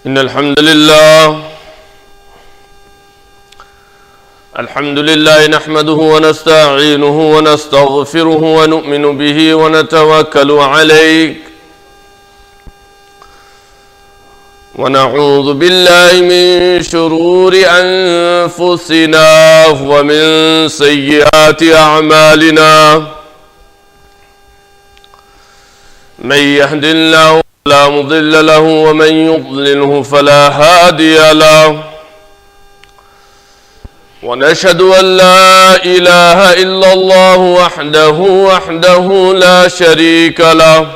إن الحمد لله نحمده ونستعينه ونستغفره ونؤمن به ونتوكل عليه ونعوذ بالله من شرور أنفسنا ومن سيئات أعمالنا من يهد الله فلا مضل له ومن يضلله فلا هادي له ونشهد أن لا إله إلا الله وحده لا شريك له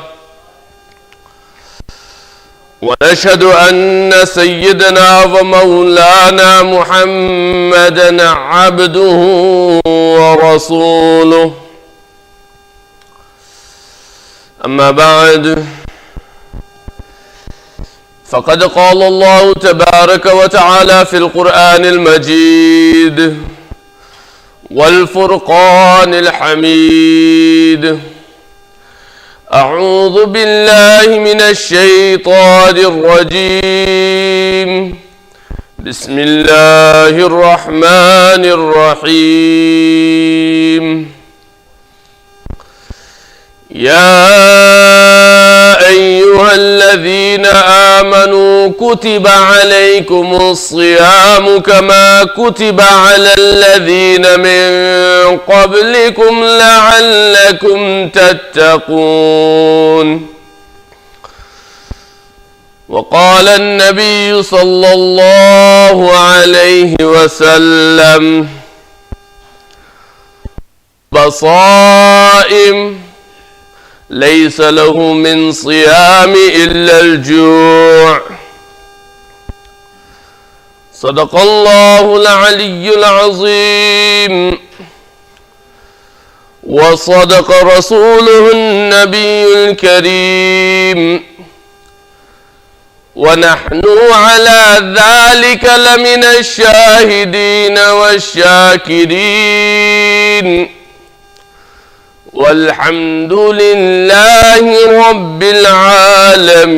ونشهد أن سيدنا ومولانا محمدا عبده ورسوله أما بعد فقد قال الله تبارك وتعالى في القرآن المجيد والفرقان الحميد أعوذ بالله من الشيطان الرجيم بسم الله الرحمن الرحيم يا أيها الذين آمنوا كتب عليكم الصيام كما كتب على الذين من قبلكم لعلكم تتقون وقال النبي صلى الله عليه وسلم بصائم ليس له من صيام إلا الجوع صدق الله العلي العظيم وصدق رسوله النبي الكريم ونحن على ذلك لمن الشاهدين والشاكرين والحمد لله رب العالمين.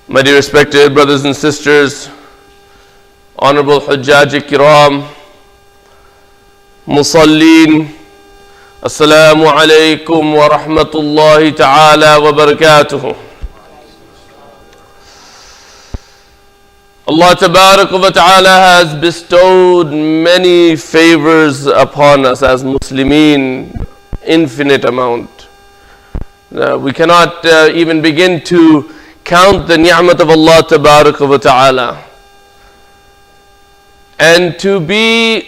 My dear respected brothers and sisters, honorable Hujjaj Kiram, Musallin, Assalamu alaikum wa rahmatullahi ta'ala wa barakatuhu. Allah Tabaraka wa Ta'ala has bestowed many favors upon us as Muslimin, infinite amount. We cannot even begin to count the ni'mat of Allah Tabaraka wa Ta'ala. And to be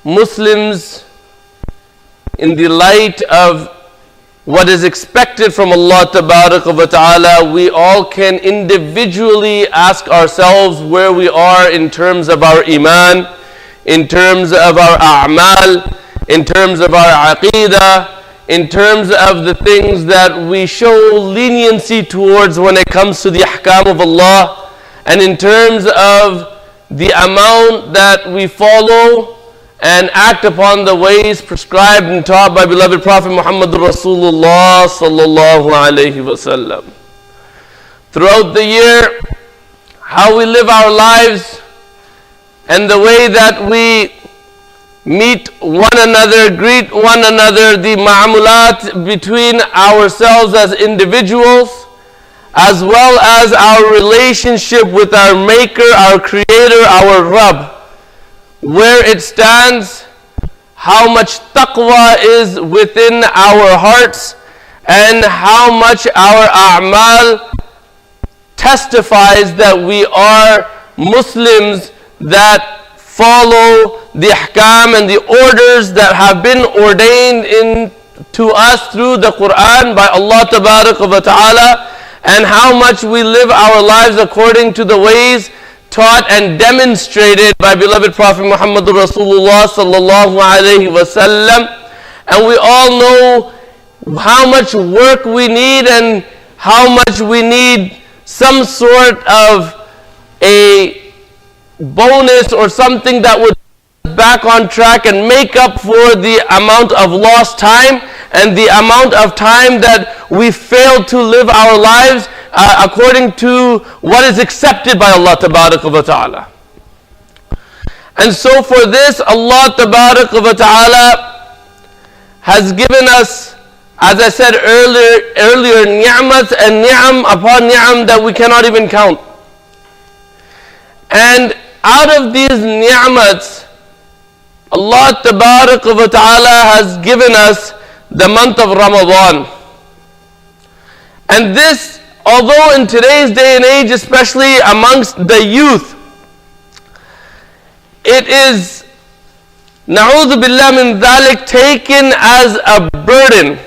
Muslims in the light of what is expected from Allah Tabaraka wa Ta'ala, we all can individually ask ourselves where we are in terms of our iman, in terms of our a'mal, in terms of our aqidah, in terms of the things that we show leniency towards when it comes to the ahkam of Allah, and in terms of the amount that we follow and act upon the ways prescribed and taught by beloved Prophet Muhammad Rasulullah sallallahu alayhi wasallam. Throughout the year, how we live our lives and the way that we meet one another, greet one another, the ma'amulat between ourselves as individuals, as well as our relationship with our Maker, our Creator, our Rabb, where it stands, how much taqwa is within our hearts, and how much our a'mal testifies that we are Muslims that follow the ahkam and the orders that have been ordained to us through the Quran by Allah Tabaraka wa Ta'ala, and how much we live our lives according to the ways taught and demonstrated by beloved Prophet Muhammad Rasulullah sallallahu alayhi wasallam. And we all know how much work we need and how much we need some sort of a bonus or something that would back on track and make up for the amount of lost time and the amount of time that we fail to live our lives according to what is accepted by Allah Tabaraka wa Ta'ala. And so for this, Allah Tabaraka wa Ta'ala has given us, as I said earlier, ni'mat and ni'am upon ni'am that we cannot even count. And out of these ni'mats, Allah Tabaraka wa Ta'ala has given us the month of Ramadan. And this, although in today's day and age, especially amongst the youth, it is, na'udhu billah min dhalik, taken as a burden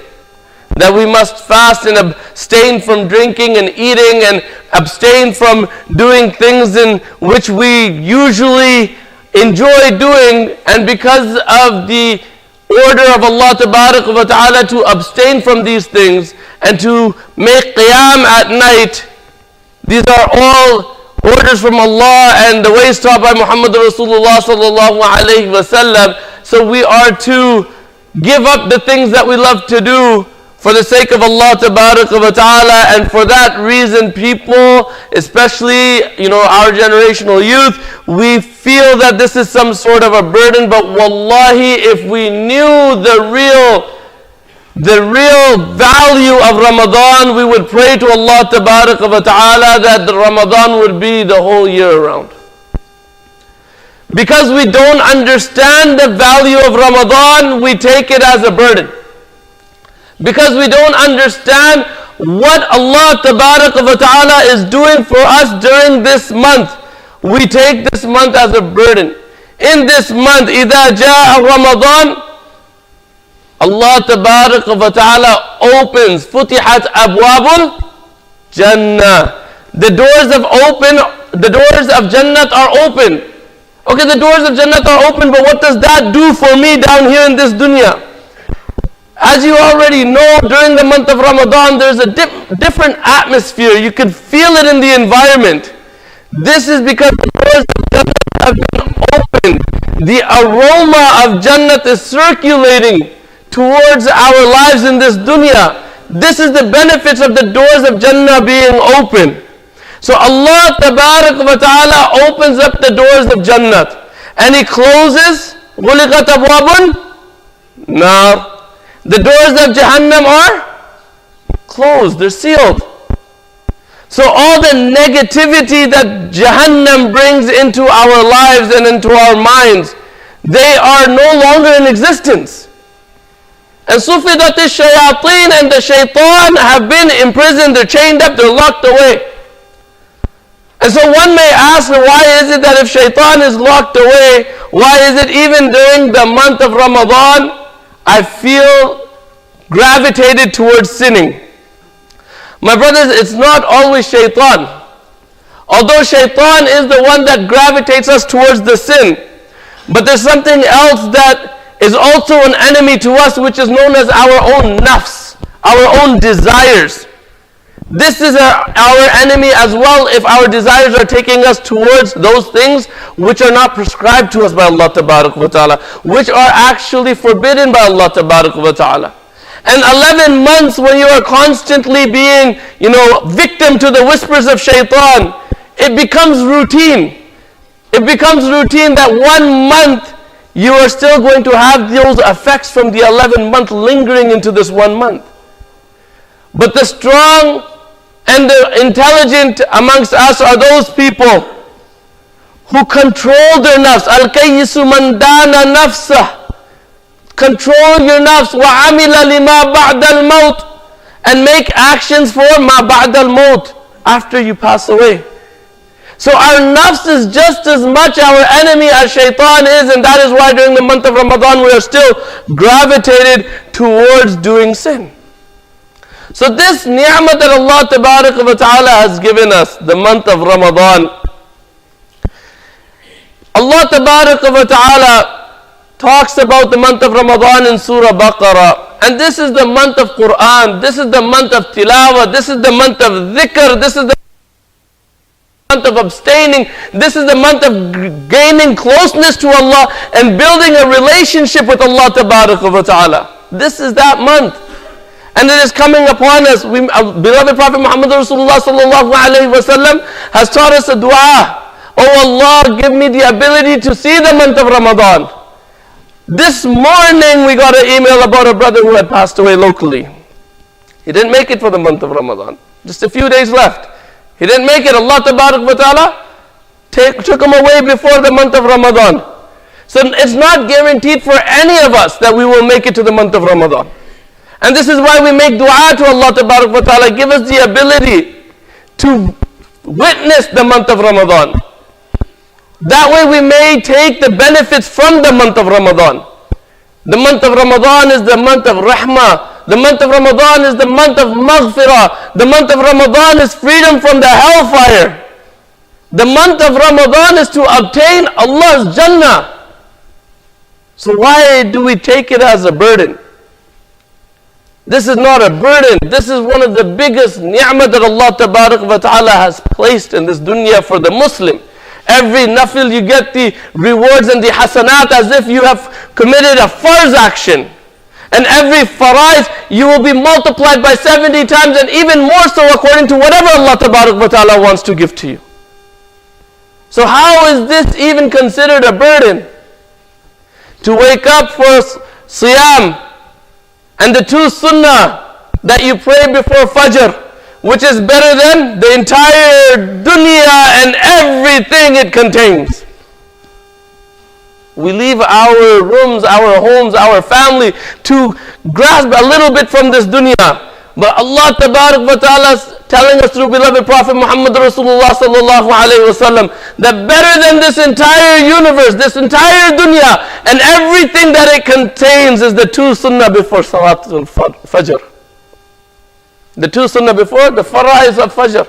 that we must fast and abstain from drinking and eating and abstain from doing things in which we usually enjoy doing. And because of the order of Allah Tabaraka wa Ta'ala to abstain from these things and to make qiyam at night, these are all orders from Allah and the ways taught by Muhammad Rasulullah sallallahu alayhi wa sallam. So we are to give up the things that we love to do for the sake of Allah Tabaraka wa Ta'ala. And for that reason, people, especially our generational youth, we feel that this is some sort of a burden. But wallahi, if we knew the real value of Ramadan, we would pray to Allah Tabaraka wa Ta'ala that the Ramadan would be the whole year around. Because we don't understand the value of Ramadan, we take it as a burden. Because we don't understand what Allah Tabaraka wa Ta'ala is doing for us during this month, we take this month as a burden. In this month, إِذَا جَاءَ Ramadan, Allah Tabaraka wa Ta'ala opens, فُتِحَتْ أَبْوَابُ الْجَنَّةِ. The doors of Jannat are open. Okay, the doors of Jannat are open, but what does that do for me down here in this dunya? As you already know, during the month of Ramadan, there's a different atmosphere. You can feel it in the environment. This is because the doors of Jannat have been opened. The aroma of Jannat is circulating towards our lives in this dunya. This is the benefits of the doors of Jannah being open. So Allah Tabarak wa Ta'ala opens up the doors of Jannat and He closes. غُلِقَتْ أَبْوَابٌ نَارٌ. The doors of Jahannam are closed, they're sealed. So all the negativity that Jahannam brings into our lives and into our minds, they are no longer in existence. And sufidat shayateen, and the shaitan have been imprisoned, they're chained up, they're locked away. And so one may ask, why is it that if shaitan is locked away, why is it even during the month of Ramadan, I feel gravitated towards sinning? My brothers, it's not always shaitan. Although shaitan is the one that gravitates us towards the sin, but there's something else that is also an enemy to us, which is known as our own nafs, our own desires. This is our enemy as well if our desires are taking us towards those things which are not prescribed to us by Allah Tabarak wa Ta'ala, which are actually forbidden by Allah Tabarak wa Ta'ala. And 11 months when you are constantly being, victim to the whispers of shaitan, it becomes routine. It becomes routine that 1 month you are still going to have those effects from the 11th month lingering into this 1 month. But the strong and the intelligent amongst us are those people who control their nafs. Al-kayyisu man dana nafsah. Control your nafs. وَعَمِلَ لِمَا بَعْدَ الْمَوْتِ. And make actions for ma ba'd al-maut, after you pass away. So our nafs is just as much our enemy as shaitan is, and that is why during the month of Ramadan we are still gravitated towards doing sin. So this ni'mah that Allah Tabaraka wa Ta'ala has given us, the month of Ramadan, Allah Tabaraka wa Ta'ala talks about the month of Ramadan in Surah Baqarah. And this is the month of Quran, this is the month of tilawah, this is the month of dhikr, this is the month of abstaining, this is the month of gaining closeness to Allah and building a relationship with Allah Tabaraka wa Ta'ala. This is that month. And it is coming upon us. Beloved Prophet Muhammad Rasulullah sallallahu alayhi wa sallam has taught us a dua. Oh Allah, give me the ability to see the month of Ramadan. This morning we got an email about a brother who had passed away locally. He didn't make it for the month of Ramadan. Just a few days left. He didn't make it. Allah Tabarak wa Ta'ala took him away before the month of Ramadan. So it's not guaranteed for any of us that we will make it to the month of Ramadan. And this is why we make dua to Allah Tabarak wa Ta'ala. Give us the ability to witness the month of Ramadan. That way we may take the benefits from the month of Ramadan. The month of Ramadan is the month of rahmah. The month of Ramadan is the month of maghfirah. The month of Ramadan is freedom from the hellfire. The month of Ramadan is to obtain Allah's Jannah. So why do we take it as a burden? This is not a burden. This is one of the biggest ni'mah that Allah Tabarak wa Ta'ala has placed in this dunya for the Muslim. Every nafil you get the rewards and the hasanat as if you have committed a farz action. And every faraiz you will be multiplied by 70 times and even more so according to whatever Allah Tabarak wa Ta'ala wants to give to you. So how is this even considered a burden? To wake up for siyam and the 2 sunnah that you pray before fajr, which is better than the entire dunya and everything it contains. We leave our rooms, our homes, our family to grasp a little bit from this dunya. But Allah Tabarak wa Ta'ala is telling us through beloved Prophet Muhammad Rasulullah sallallahu alayhi wa sallam that better than this entire universe, this entire dunya and everything that it contains is the 2 sunnah before Salatul Fajr. The 2 sunnah before, the faraiz of Fajr.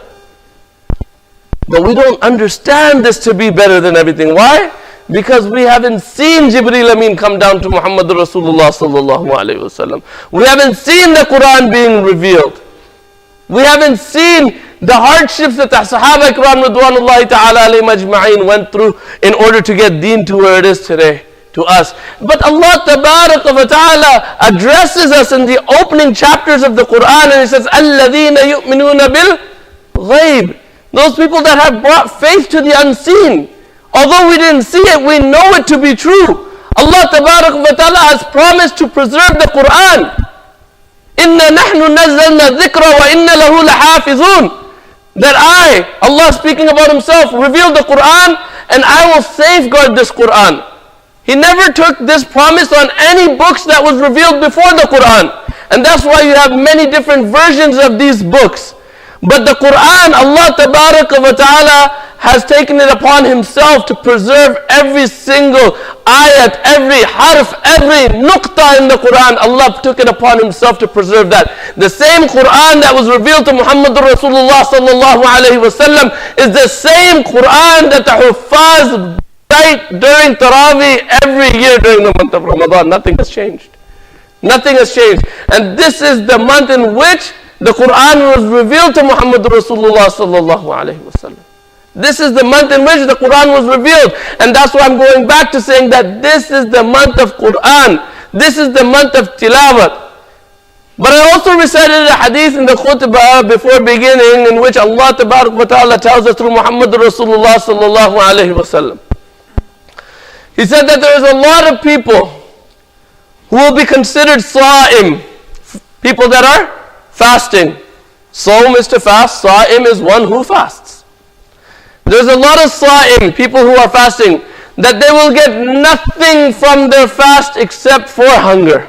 But we don't understand this to be better than everything. Why? Because we haven't seen Jibreel Amin come down to Muhammad Rasulullah sallallahu alayhi wa sallam. We haven't seen the Quran being revealed. We haven't seen the hardships that the Sahaba Ikram Ridwanullahi Ta'ala alayhim ajma'in went through in order to get deen to where it is today, to us. But Allah Tabarak wa Ta'ala addresses us in the opening chapters of the Quran and He says, الَّذِينَ يُؤْمِنُونَ بِالْغَيْبِ. Those people that have brought faith to the unseen. Although we didn't see it, we know it to be true. Allah Tabarak wa Ta'ala has promised to preserve the Quran. إِنَّا نَحْنُ نَزَّلْنَا الذِّكْرَ وَإِنَّ لَهُ لَحَافِظُونَ. That I, Allah speaking about Himself, revealed the Quran and I will safeguard this Quran. He never took this promise on any books that was revealed before the Quran. And that's why you have many different versions of these books. But the Quran, Allah Tabarak wa Ta'ala has taken it upon Himself to preserve every single ayat, every harf, every nuqta in the Quran. Allah took it upon Himself to preserve that. The same Quran that was revealed to Muhammad Rasulullah sallallahu alayhi wa sallam is the same Quran that the Huffaz recite during Taraweeh every year during the month of Ramadan. Nothing has changed. Nothing has changed. And this is the month in which the Quran was revealed to Muhammad Rasulullah sallallahu alayhi wa sallam. This is the month in which the Quran was revealed. And that's why I'm going back to saying that this is the month of Quran. This is the month of Tilawat. But I also recited a hadith in the khutbah before beginning in which Allah Tabarak wa Ta'ala tells us through Muhammad Rasulullah sallallahu alayhi wa sallam. He said that there is a lot of people who will be considered sa'im. People that are fasting. Sawm is to fast. Sa'im is one who fasts. There's a lot of sa'im, people who are fasting, that they will get nothing from their fast except for hunger.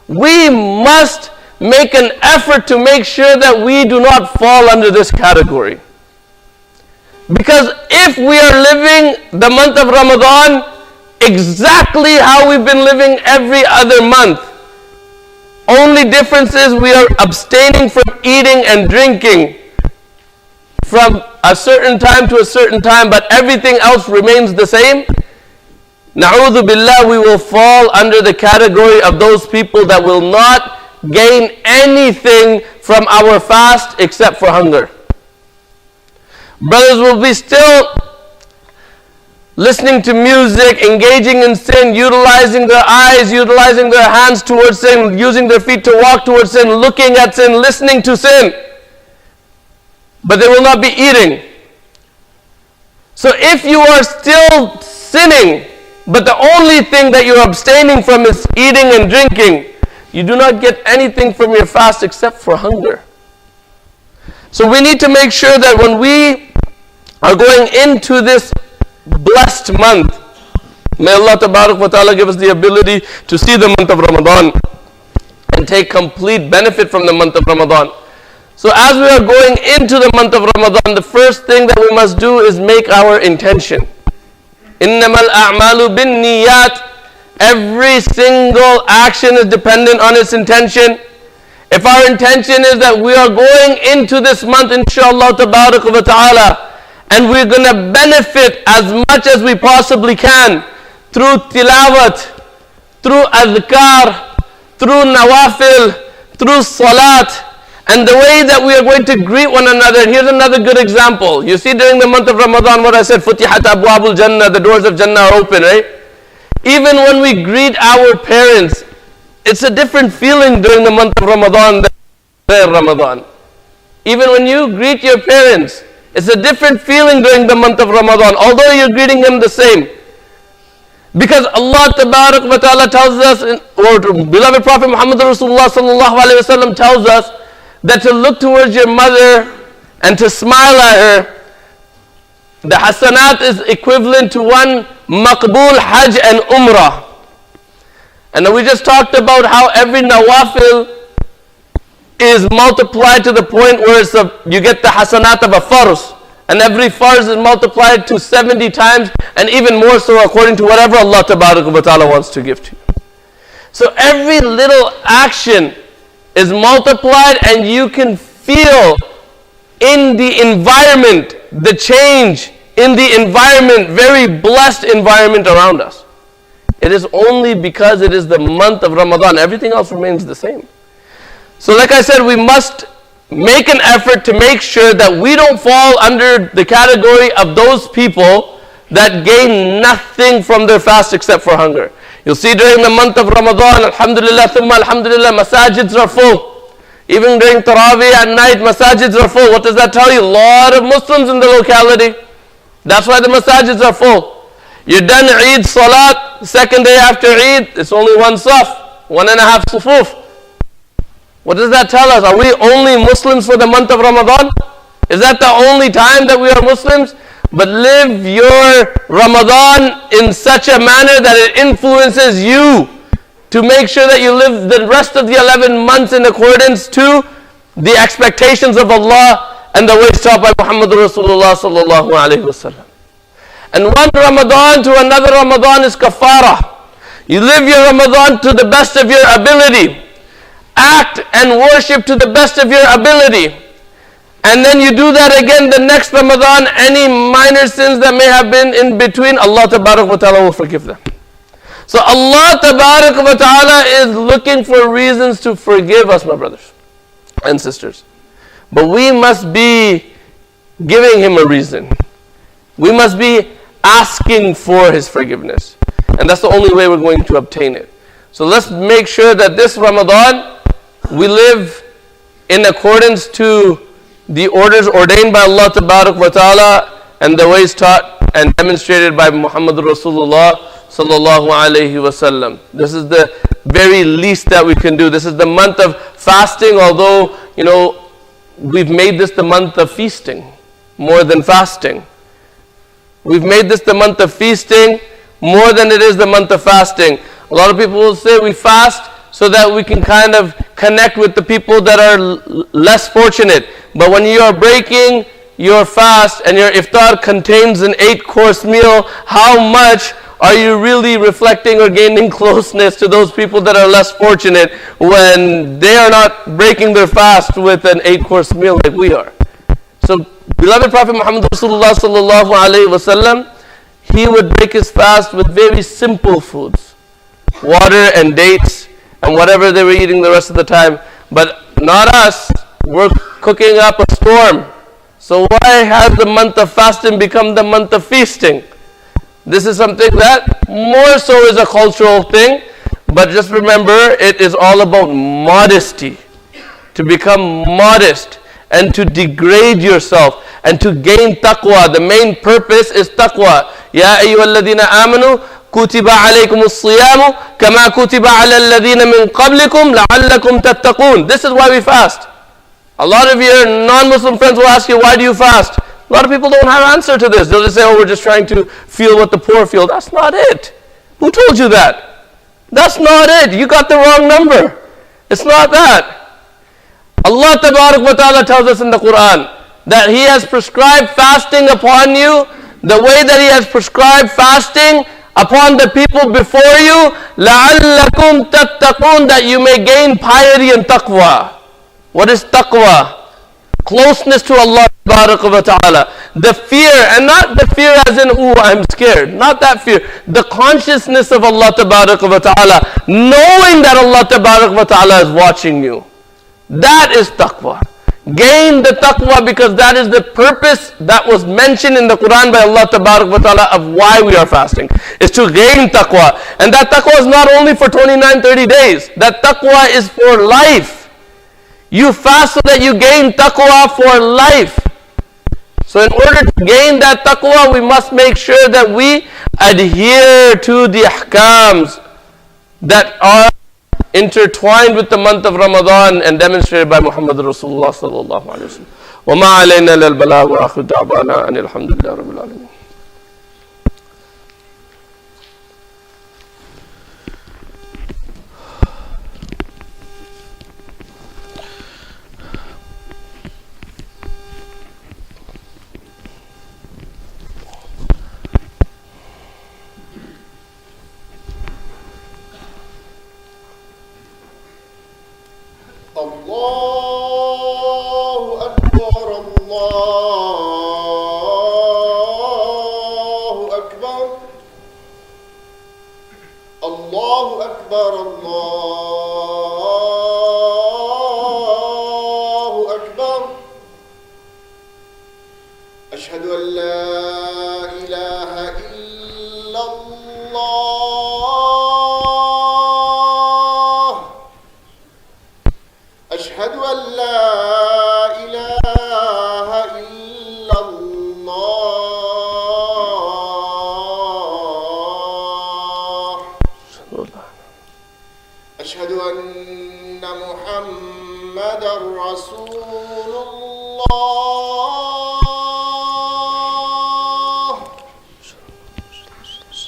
We must make an effort to make sure that we do not fall under this category. Because if we are living the month of Ramadan exactly how we've been living every other month, only difference is we are abstaining from eating and drinking from a certain time to a certain time, but everything else remains the same. Na'udhu billah, we will fall under the category of those people that will not gain anything from our fast except for hunger. Brothers will be still listening to music, engaging in sin, utilizing their eyes, utilizing their hands towards sin, using their feet to walk towards sin, looking at sin, listening to sin. But they will not be eating. So if you are still sinning, but the only thing that you're abstaining from is eating and drinking, you do not get anything from your fast except for hunger. So we need to make sure that when we are going into this blessed month, may Allah Ta'ala give us the ability to see the month of Ramadan and take complete benefit from the month of Ramadan. So as we are going into the month of Ramadan, the first thing that we must do is make our intention. إِنَّمَا الْأَعْمَالُ بِالنِّيَّاتِ. Every single action is dependent on its intention. If our intention is that we are going into this month, inshallah ta'ala, and we're going to benefit as much as we possibly can through tilawat, through adhkar, through nawafil, through salat, and the way that we are going to greet one another. Here's another good example. You see, during the month of Ramadan, what I said, Futihat Abwabul Jannah, the doors of Jannah are open, right? Even when we greet our parents, it's a different feeling during the month of Ramadan than Ramadan. Even when you greet your parents, it's a different feeling during the month of Ramadan, although you're greeting them the same. Because Allah Ta'ala tells us, or beloved Prophet Muhammad Rasulullah Sallallahu Alaihi Wasallam tells us, that to look towards your mother and to smile at her, the hasanat is equivalent to one maqbool hajj and umrah. And then we just talked about how every nawafil is multiplied to the point where you get the hasanat of a farz. And every farz is multiplied to 70 times and even more so according to whatever Allah Ta'ala wants to give to you. So every little action is multiplied, and you can feel in the environment, the change in the environment, very blessed environment around us. It is only because it is the month of Ramadan. Everything else remains the same. So like I said, we must make an effort to make sure that we don't fall under the category of those people that gain nothing from their fast except for hunger. You'll see during the month of Ramadan, alhamdulillah, thumma alhamdulillah, masajids are full. Even during Taraweeh at night, masajids are full. What does that tell you? A lot of Muslims in the locality. That's why the masajids are full. You're done Eid Salat, second day after Eid, it's only one saf, 1.5 sufuf. What does that tell us? Are we only Muslims for the month of Ramadan? Is that the only time that we are Muslims? But live your Ramadan in such a manner that it influences you to make sure that you live the rest of the 11 months in accordance to the expectations of Allah and the ways taught by Muhammad Rasulullah Sallallahu Alaihi Wasallam. And one Ramadan to another Ramadan is kafara. You live your Ramadan to the best of your ability. Act and worship to the best of your ability. And then you do that again the next Ramadan. Any minor sins that may have been in between, Allah Ta'ala will forgive them. So Allah Ta'ala is looking for reasons to forgive us, my brothers and sisters. But we must be giving Him a reason. We must be asking for His forgiveness. And that's the only way we're going to obtain it. So let's make sure that this Ramadan, we live in accordance to the orders ordained by Allah Ta'ala and the ways taught and demonstrated by Muhammad Rasulullah Sallallahu Alaihi Wasallam. This is the very least that we can do. This is the month of fasting, although, we've made this the month of feasting more than fasting. We've made this the month of feasting more than it is the month of fasting. A lot of people will say we fast so that we can kind of connect with the people that are less fortunate. But when you are breaking your fast and your iftar contains an 8-course meal, how much are you really reflecting or gaining closeness to those people that are less fortunate when they are not breaking their fast with an 8-course meal like we are? So, beloved Prophet Muhammad Rasulullah Sallallahu Alaihi Wasallam, he would break his fast with very simple foods. Water and dates and whatever they were eating the rest of the time. But not us. We're cooking up a storm. So why has the month of fasting become the month of feasting? This is something that more so is a cultural thing, but just remember, it is all about modesty. To become modest and to degrade yourself and to gain taqwa. The main purpose is taqwa. Ya ayyuhalladhina amanu kutiba alaykumus siyamu kama kutiba ala alladhina min qablikum la'allakum tattaqun. This is why we fast. A lot of your non-Muslim friends will ask you, why do you fast? A lot of people don't have an answer to this. They'll just say, oh, we're just trying to feel what the poor feel. That's not it. Who told you that? That's not it. You got the wrong number. It's not that. Allah Tabarak wa Ta'ala tells us in the Quran that He has prescribed fasting upon you the way that He has prescribed fasting upon the people before you, لَعَلَّكُمْ تَتَّقُونَ, that you may gain piety and taqwa. What is taqwa? Closeness to Allah Tabarak wa Ta'ala. The fear, and not the fear as in, ooh, I'm scared. Not that fear. The consciousness of Allah Tabarak wa Ta'ala. Knowing that Allah Tabarak wa Ta'ala is watching you. That is taqwa. Gain the taqwa, because that is the purpose that was mentioned in the Quran by Allah Tabarak wa Ta'ala of why we are fasting. Is to gain taqwa. And that taqwa is not only for 29, 30 days. That taqwa is for life. You fast so that you gain taqwa for life. So in order to gain that taqwa, we must make sure that we adhere to the ahkams that are intertwined with the month of Ramadan and demonstrated by Muhammad Rasulullah sallallahu alaihi wasallam. وَمَا عَلَيْنَا لَلْبَلَاغُ وَآخِرُ دَعْوَانَا أَنِ الْحَمْدُ لِلَّهِ رَبِّ الْعَالَمِينَ. الله أكبر الله أكبر الله أكبر الله أكبر أشهد أن لا إله إلا الله أشهد أن لا إله إلا الله أشهد أن محمدًا رسول الله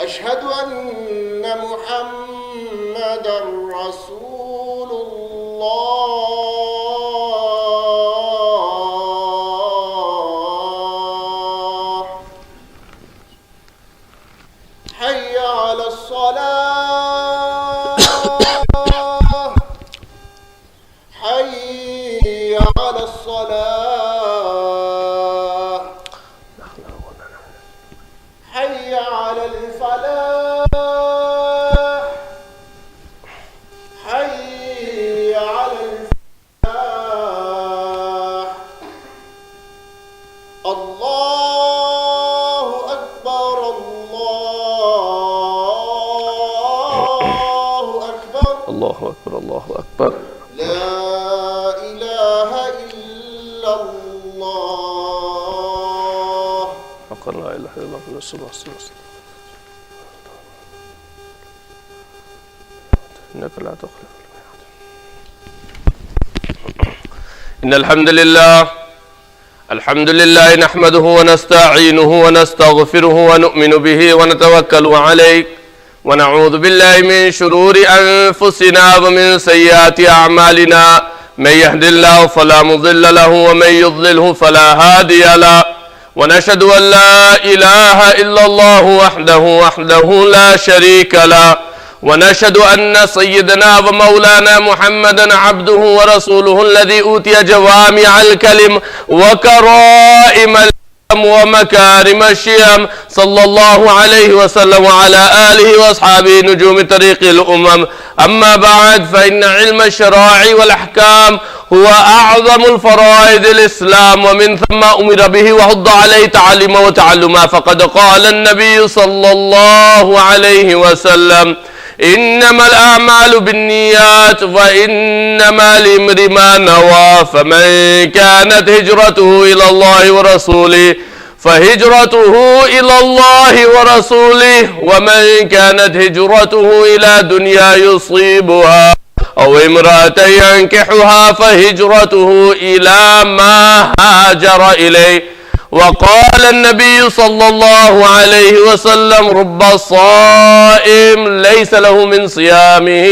أشهد أن محمدًا رسول الله حي على الصلاة حي على الصلاة حي على الفلاح حي على الفلاح الله أكبر الله أكبر الله أكبر الله أكبر. لا إله إلا الله حق لا إله إلا الله رسول الله صلى الله عليه وسلم. إنك لا تخلف الميعاد. إن الحمد لله نحمده ونستعينه ونستغفره ونؤمن به ونتوكل عليه ونعوذ بالله من شرور أنفسنا ومن سيئات أعمالنا. من يهد الله فلا مضل له ومن يضلله فلا هادي له. ونشهد أن لا إله إلا الله وحده لا شريك له. ونشهد أن سيدنا ومولانا محمدا عبده ورسوله الذي أوتي جوامع الكلم وكرائم ومكارم الشيم صلى الله عليه وسلم وعلى آله وأصحابه نجوم طريق الأمم. أما بعد، فإن علم الشرائع والأحكام هو أعظم الفرائض الإسلام، ومن ثم أمر به وحض عليه تعليما وتعلما. فقد قال النبي صلى الله عليه وسلم: إنما الأعمال بالنيات وإنما لامرئ ما نوى، فمن كانت هجرته إلى الله ورسوله فهجرته إلى الله ورسوله، ومن كانت هجرته إلى دنيا يصيبها أو امرأة ينكحها فهجرته إلى ما هاجر إليه. وقال النبي صلى الله عليه وسلم: رب صائم ليس له من صيامه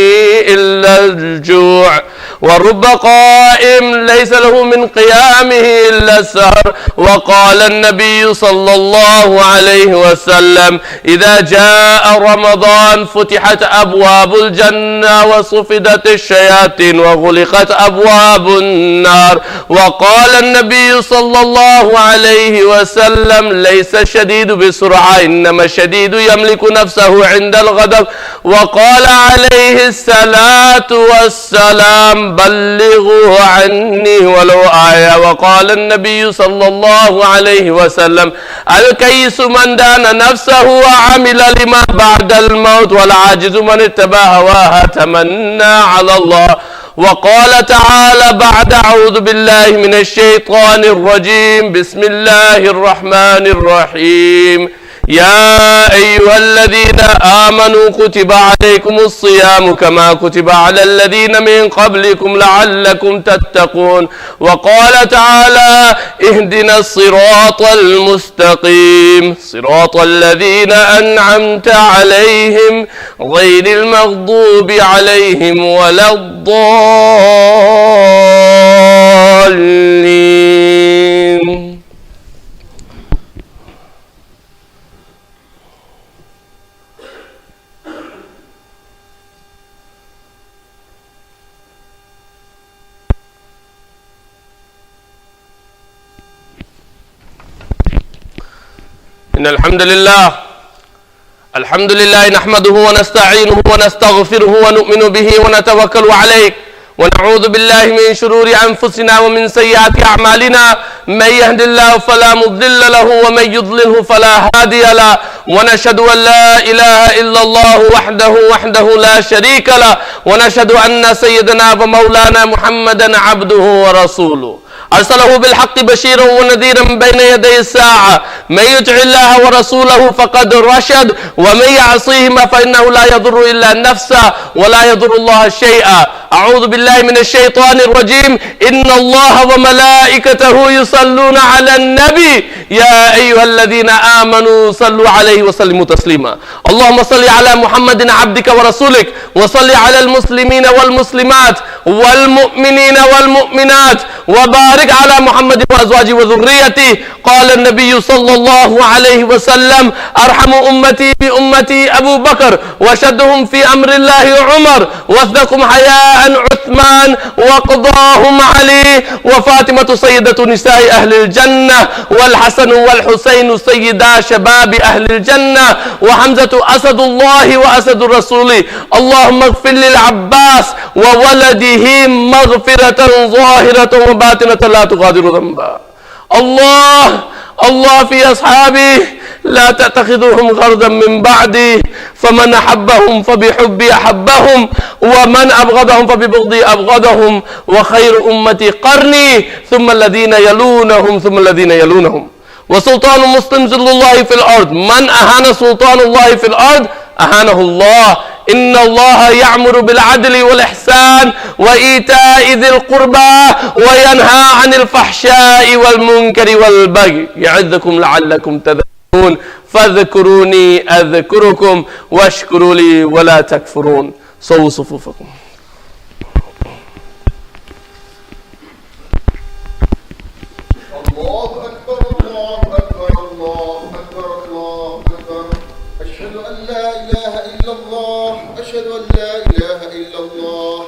إلا الجوع، ورب قائم ليس له من قيامه إلا السهر. وقال النبي صلى الله عليه وسلم: إذا جاء رمضان فتحت أبواب الجنة وصفدت الشياطين وغلقت أبواب النار. وقال النبي صلى الله عليه وسلم: ليس الشديد بسرعة، إنما الشديد يملك نفسه عند الغضب. وقال عليه الصلاة والسلام: بلغوا عني ولو آية. وقال النبي صلى الله عليه وسلم: الكيس من دان نفسه وعمل لما بعد الموت، والعاجز من اتبع هواه تمنى على الله. وقال تعالى بعد: أعوذ بالله من الشيطان الرجيم، بسم الله الرحمن الرحيم: يا أيها الذين آمنوا كتب عليكم الصيام كما كتب على الذين من قبلكم لعلكم تتقون. وقال تعالى: اهدنا الصراط المستقيم صراط الذين أنعمت عليهم غير المغضوب عليهم ولا الضالين. إن الحمد لله نحمده ونستعينه ونستغفره ونؤمن به ونتوكل عليه، ونعوذ بالله من شرور أنفسنا ومن سيئات أعمالنا. من يهد الله فلا مضل له ومن يضلله فلا هادي له، ونشهد أن لا إله إلا الله وحده لا شريك له، ونشهد أن سيدنا ومولانا محمدا عبده ورسوله أرسله بالحق بشيرا ونذيرا بين يدي الساعة. من يطع الله ورسوله فقد رشد، ومن يعصيهما فإنه لا يضر إلا نفسه ولا يضر الله شيئا. أعوذ بالله من الشيطان الرجيم. إن الله وملائكته يصلون على النبي يا أيها الذين آمنوا صلوا عليه وسلموا تسليما. اللهم صل على محمد عبدك ورسولك، وصل على المسلمين والمسلمات والمؤمنين والمؤمنات، وبارك على محمد وأزواجه وذريته. قال النبي صلى الله عليه وسلم: أرحم أمتي بأمتي أبو بكر، وشدهم في أمر الله عمر، واثنكم حياء عثمان، وقضاهم علي، وفاطمة سيدة نساء أهل الجنة، والحسن والحسين سيدا شباب أهل الجنة، وحمزة أسد الله وأسد رسوله. اللهم اغفر للعباس وولده مغفرة ظاهرة وباطنة لا تغادر ذنبا. الله في أصحابي لا تتخذوهم غرضا من بعدي، فمن أحبهم فبحبي أحبهم، ومن أبغضهم فببغضي أبغضهم، وخير أمتي قرني ثم الذين يلونهم ثم الذين يلونهم. وسلطان مسلم ذل الله في الأرض، من أهان سلطان الله في الأرض أهانه الله. إن الله يأمر بالعدل والإحسان وإيتاء ذي القربى وينهى عن الفحشاء والمنكر والبغي يعظكم لعلكم تذكرون. فاذكروني أذكركم واشكروا لي ولا تكفرون. صووا صفوفكم. الله أكبر الله أكبر الله أكبر الله أكبر. أشهد أن لا إله إلا الله، أشهد أن لا إله إلا الله،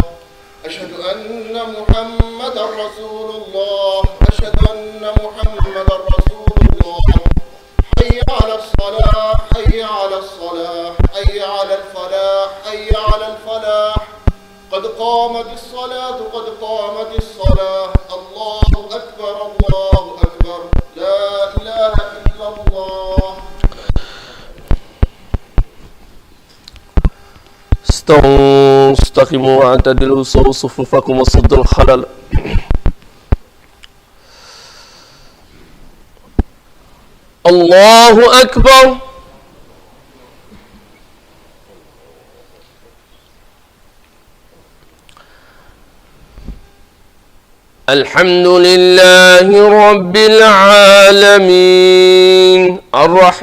أشهد أن محمدا رسول الله، أشهد أن محمدا رسول الله. حي على الصلاة، حي على الصلاة، حي على الفلاح، حي على الفلاح. قد قامت الصلاة قد قامت الصلاة الله أكبر الله أكبر لا إله إلا الله استووا استقيموا واعتدلوا سووا صفوفكم وصدوا الخلل. الله أكبر. الحمد لله رب العالمين الرحمن